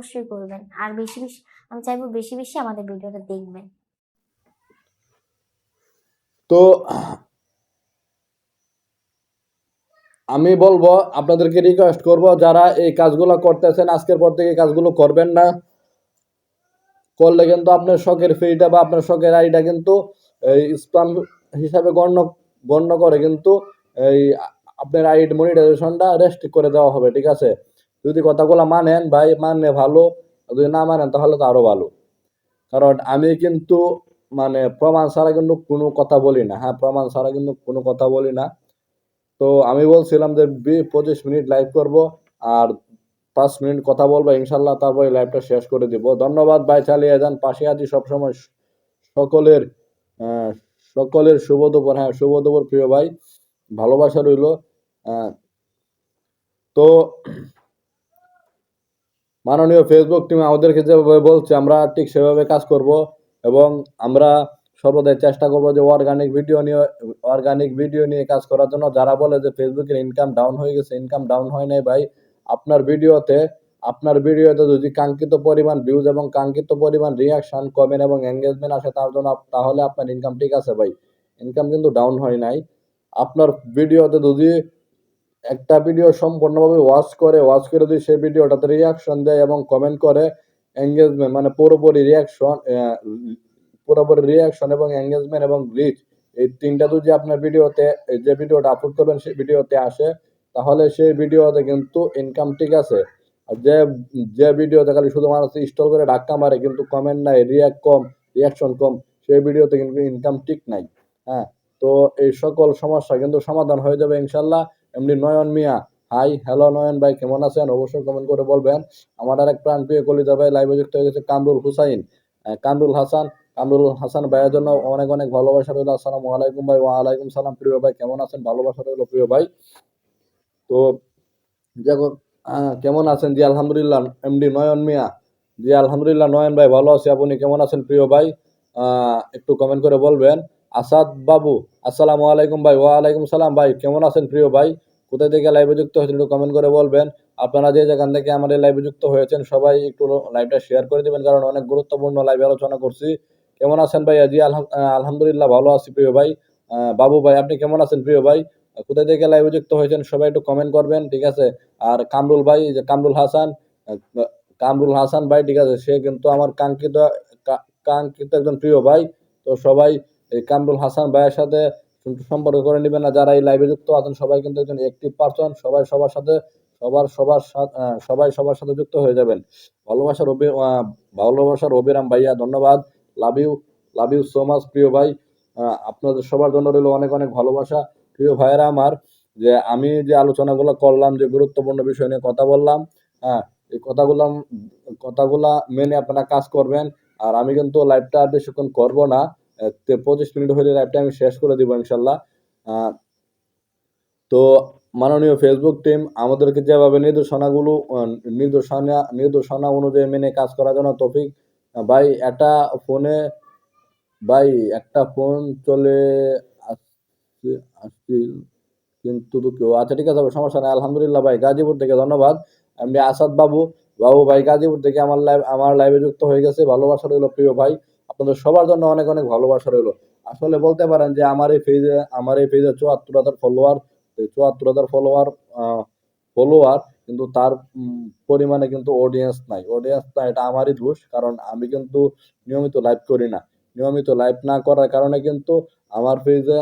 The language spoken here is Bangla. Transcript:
অবশ্যই করবেন। আর বেশি বেশি আমি চাইবো বেশি বেশি আমাদের ভিডিওটা দেখবেন। তো আমি বলবো, আপনাদেরকে রিকোয়েস্ট করব, যারা এই কাজগুলো করতেছেন আজকের পর থেকে কাজগুলো করবেন না। করলে কিন্তু আপনার শখের ফিটা বা আপনার শখের আইডিটা কিন্তু এই স্প্যাম হিসাবে গণ্য করে কিন্তু এই আপনার আইডি মনিটাইজেশনটা রেস্ট্রিক্ট করে দেওয়া হবে, ঠিক আছে? যদি কথাগুলো মানেন ভাই, মানলে ভালো, যদি না মানেন তাহলে তো আরো ভালো। কারণ আমি কিন্তু মানে প্রমাণ ছাড়া কিন্তু কোনো কথা বলি না। হ্যাঁ, প্রমাণ ছাড়া কিন্তু কোনো কথা বলি না। তো আমি বলছিলাম যে 25 মিনিট লাইভ করব, আর 5 মিনিট কথা বলবো ইনশাল্লাহ, তারপরে লাইভটা শেষ করে দিব। ধন্যবাদ ভাই, চালিয়ে যান, পাশে আছি সবসময়। সকলের আহ, সকলের শুভ দুপুর। হ্যাঁ, শুভ দুপুর প্রিয় ভাই, ভালোবাসা রইল। তো মাননীয় ফেসবুক টিম আমাদেরকে যেভাবে বলছে আমরা ঠিক সেভাবে কাজ করব, এবং আমরা সর্বদাই চেষ্টা করব যে অর্গানিক ভিডিও নিয়ে কাজ করার জন্য। যারা বলে যে ফেসবুকের ইনকাম ডাউন হয়ে গেছে, ইনকাম ডাউন হয় নাই ভাই। আপনার ভিডিওতে আপনার ভিডিওতে যদি কাঙ্ক্ষিত পরিমাণ ভিউজ এবং কাঙ্ক্ষিত পরিমাণ রিয়াকশন, কমেন্ট এবং এঙ্গেজমেন্ট আসে তাহলে আপনার ইনকাম ঠিক আছে ভাই। ইনকাম কিন্তু ডাউন হয় নাই। আপনার ভিডিওতে যদি একটা ভিডিও সম্পূর্ণভাবে ওয়াচ করে যদি সেই ভিডিওটাতে রিয়াকশন দেয় এবং কমেন্ট করে, এঙ্গেজমেন্ট মানে পুরোপুরি রিয়াকশন এবং এঙ্গেজমেন্ট এবং রিচ, এই তিনটা যদি আপনার ভিডিওতে, যে ভিডিওটা আপলোড করবেন সেই ভিডিওতে আসে, তাহলে সেই ভিডিওতে কিন্তু ইনকাম ঠিক আছে। আর যে যে ভিডিওতে খালি শুধু মানুষ ইনস্টল করে ধাক্কা মারে কিন্তু কমেন্ট নাই, রিয়াকশন কম, সেই ভিডিওতে কিন্তু ইনকাম ঠিক নাই। হ্যাঁ, তো এই সকল সমস্যা কিন্তু সমাধান হয়ে যাবে ইনশাল্লাহ। এমনি নয়ন মিয়া, হাই হ্যালো নয়ন ভাই, কেমন আছেন? অবশ্যই কমেন্ট করে বলবেন। আমার আরেক প্রাণ প্রিয় কলিজা ভাই লাইভে যুক্ত হয়ে গেছে কামরুল হাসান ভাইয়ের জন্য অনেক অনেক ভালোবাসা রইল। আসসালামু আলাইকুম ভাই। ওয়ালাইকুম সালাম প্রিয় ভাই, কেমন আছেন? ভালোবাসা রইল প্রিয় ভাই। তো যখন কেমন আছেন? জি আলহামদুলিল্লাহ। এমডি নয়ন মিয়া, জি আলহামদুলিল্লাহ নয়ন ভাই, ভালো আছি। আপনি কেমন আছেন প্রিয় ভাই? একটু কমেন্ট করে বলবেন। আসাদ বাবু, আসসালামু আলাইকুম ভাই। ওয়ালাইকুম সালাম ভাই, কেমন আছেন প্রিয় ভাই? কোথায় থেকে লাইভে যুক্ত হয়েছেন একটু কমেন্ট করে বলবেন। আপনারা যে যেখান থেকে আমাদের লাইভে যুক্ত হয়েছেন সবাই একটু লাইভটা শেয়ার করে দিবেন, কারণ অনেক গুরুত্বপূর্ণ লাইভে আলোচনা করছি। কেমন আছেন ভাই? জি আলহামদুলিল্লাহ ভালো আছি প্রিয় ভাই। বাবু ভাই, আপনি কেমন আছেন প্রিয় ভাই? কোথায় থেকে লাইভে যুক্ত হয়েছেন সবাই একটু কমেন্ট করবেন, ঠিক আছে? আর কামরুল ভাই, যে কামরুল হাসান ভাই, ঠিক আছে, সে কিন্তু আমার কাঙ্ক্ষিত একজন প্রিয় ভাই। তো সবাই এই কামরুল হাসান ভাইয়ের সাথে সম্পর্ক করে নেবেন না। যারা এই লাইভে যুক্ত আছেন সবাই কিন্তু একজন অ্যাক্টিভ পারসন, সবাই সবার সাথে যুক্ত হয়ে যাবেন। ভালোবাসার অবিরাম ভাইয়া, ধন্যবাদ। Love you, love you so much প্রিয় ভাই। আপনাদের সবার জন্য রইল অনেক অনেক ভালোবাসা প্রিয় ভাইয়েরা আমার। যে আমি যে আলোচনাগুলো করলাম, যে গুরুত্বপূর্ণ বিষয় নিয়ে কথা বললাম, হ্যাঁ, এই কথাগুলা মেনে আপনারা কাজ করবেন। আর আমি কিন্তু লাইভটা আর বেশিক্ষণ করবো না, 25 মিনিট হলে লাইভটা আমি শেষ করে দিব ইনশাল্লাহ। তো মাননীয় ফেসবুক টিম আমাদেরকে যেভাবে নির্দেশনা অনুযায়ী মেনে কাজ করার জন্য তৌফিক ভাই। ফোনে ভাই একটা ফোন চলে আসছে আসছিল কিন্তু দুঃখেও, আচ্ছা ঠিক আছে, সমস্যা নাই। আলহামদুলিল্লাহ ভাই, গাজীপুর থেকে ধন্যবাদ। এমনি আসাদ বাবু, ভাই গাজীপুর থেকে আমার লাইভে যুক্ত হয়ে গেছে। ভালোবাসা রইলো প্রিয় ভাই, আপনাদের সবার জন্য অনেক অনেক ভালোবাসা রইলো। আসলে বলতে পারেন যে আমার এই পেজে 74,000 ফলোয়ার, কিন্তু তার পরিমাণে কিন্তু অডিয়েন্স নাই, এটা আমারই দোষ। কারণ আমি কিন্তু নিয়মিত লাইভ করি না। নিয়মিত লাইভ না করার কারণে কিন্তু আমার পেজে